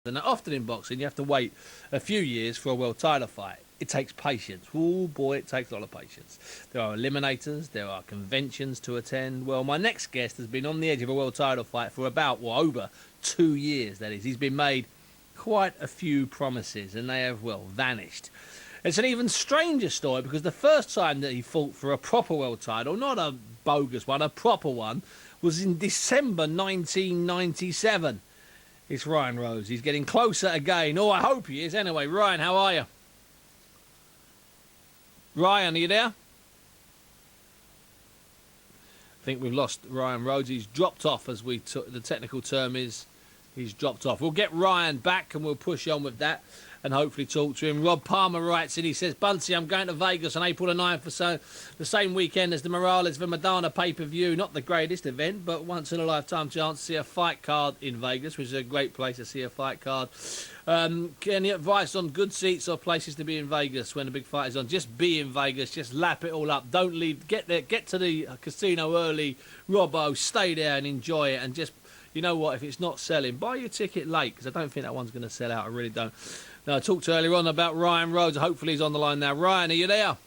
And often in boxing, you have to wait a few years for a world title fight. It takes patience. Oh boy, it takes a lot of patience. There are eliminators, there are conventions to attend. Well, my next guest has been on the edge of a world title fight for about, over 2 years, that is. He's been made quite a few promises, and they have, vanished. It's an even stranger story because the first time that he fought for a proper world title, not a bogus one, a proper one, was in December 1997. It's Ryan Rhodes. He's getting closer again. Oh, I hope he is. Anyway, Ryan, how are you? Ryan, are you there? I think we've lost Ryan Rhodes. He's dropped off, as we took. The technical term is he's dropped off. We'll get Ryan back and we'll push on with that and hopefully talk to him. Rob Palmer writes in, he says, Bunsey, I'm going to Vegas on April the 9th for the same weekend as the Morales v Madonna pay-per-view. Not the greatest event, but once-in-a-lifetime chance to see a fight card in Vegas, which is a great place to see a fight card. Any advice on good seats or places to be in Vegas when the big fight is on? Just be in Vegas. Just lap it all up. Don't leave. Get there. Get to the casino early. Robbo, stay there and enjoy it. And just, you know what, if it's not selling, buy your ticket late, because I don't think that one's going to sell out. I really don't. Now, I talked earlier on about Ryan Rhodes. Hopefully he's on the line now. Ryan, are you there?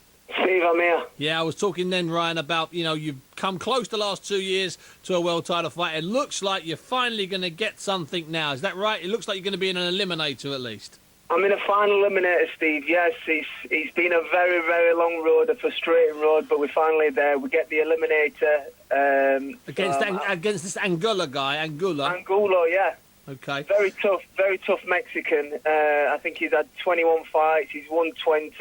Steve, I'm here. Yeah, I was talking then, Ryan, about, you've come close the last 2 years to a world title fight. It looks like you're finally going to get something now. Is that right? It looks like you're going to be in an eliminator at least. I'm in a final eliminator, Steve, yes. It's been a very, very long road, a frustrating road, but we're finally there. We get the eliminator. Against this Angulo guy, Angulo, yeah. Okay. Very tough Mexican. I think he's had 21 fights. He's won 20,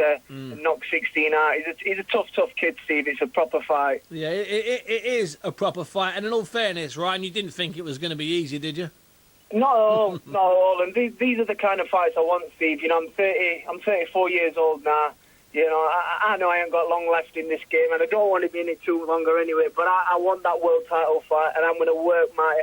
knocked 16 out. He's a tough kid, Steve. It's a proper fight. Yeah, it is a proper fight. And in all fairness, Ryan, you didn't think it was going to be easy, did you? Not at all, not at all. And these are the kind of fights I want, Steve. I'm 34 years old now. I know I ain't got long left in this game, and I don't want to be in it too longer anyway. But I want that world title fight, and I'm going to work my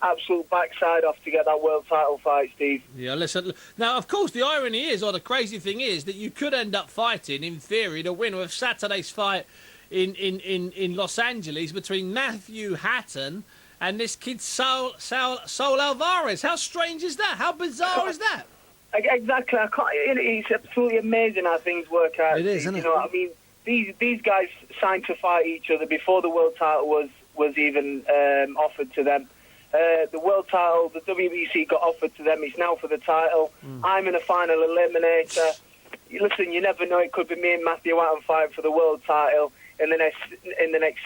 absolute backside off to get that world title fight, Steve. Yeah, listen. Now, of course, the irony is, or the crazy thing is, that you could end up fighting, in theory, the winner of Saturday's fight in Los Angeles between Matthew Hatton and this kid Saul Alvarez. How strange is that? How bizarre is that? Exactly. It's absolutely amazing how things work out. It is, isn't it? I mean, these guys signed to fight each other before the world title was even offered to them. The world title, the WBC got offered to them. It's now for the title. I'm in a final eliminator. Listen, you never know. It could be me and Matthew Hatton fight for the world title in the next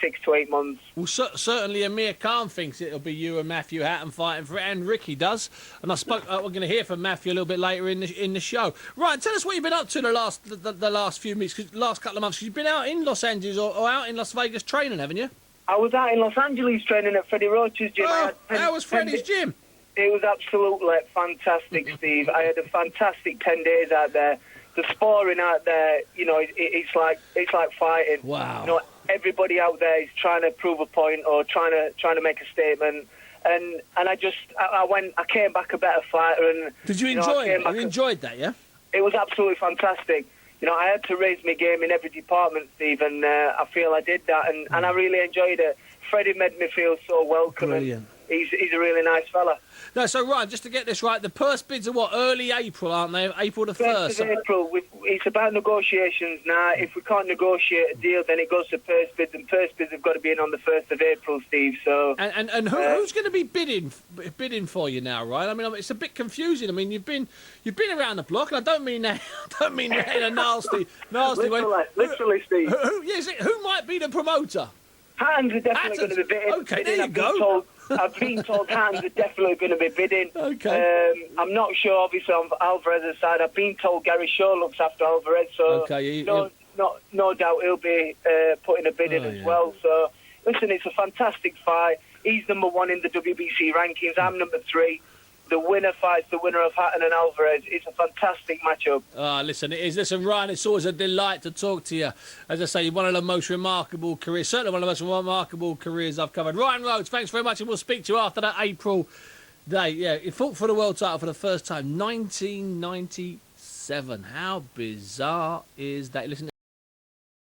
6 to 8 months. Well, certainly Amir Khan thinks it'll be you and Matthew Hatton fighting for it, and Ricky does. And we're going to hear from Matthew a little bit later in the show. Right, tell us what you've been up to the last few weeks, last couple of months. Cause you've been out in Los Angeles or out in Las Vegas training, haven't you? I was out in Los Angeles training at Freddie Roach's gym. How was Freddie's gym? It was absolutely fantastic, Steve. I had a fantastic 10 days out there. The sparring out there, it's like fighting. Wow. Everybody out there is trying to prove a point or trying to make a statement. And I came back a better fighter. And did you enjoy it? You enjoyed that, yeah? It was absolutely fantastic. I had to raise my game in every department, Steve, and I feel I did that, and I really enjoyed it. Freddie made me feel so welcome. Brilliant. He's a really nice fella. No, so Ryan, just to get this right, the purse bids are early April, aren't they? April the 1st. 1st of April. It's about negotiations now. If we can't negotiate a deal, then it goes to purse bids, and purse bids have got to be in on the 1st of April, Steve. So. And who's going to be bidding for you now, Ryan? I mean, it's a bit confusing. I mean, you've been around the block, and I don't mean that. I don't mean that in a nasty way. Literally, Steve. Who might be the promoter? Hatton's are definitely going to be bidding. Okay, there you go. I've been told Hatton's are definitely going to be bidding. Okay. I'm not sure, obviously, on Alvarez's side. I've been told Gary Shaw looks after Alvarez, so no doubt he'll be putting a bid in as well. So, listen, it's a fantastic fight. He's number 1 in the WBC rankings. I'm number 3. The winner fights the winner of Hatton and Alvarez. It's a fantastic matchup. Listen, it is. Listen, Ryan, it's always a delight to talk to you. As I say, one of the most remarkable careers, certainly one of the most remarkable careers I've covered. Ryan Rhodes, thanks very much, and we'll speak to you after that April day. Yeah, he fought for the world title for the first time, 1997. How bizarre is that? Listen.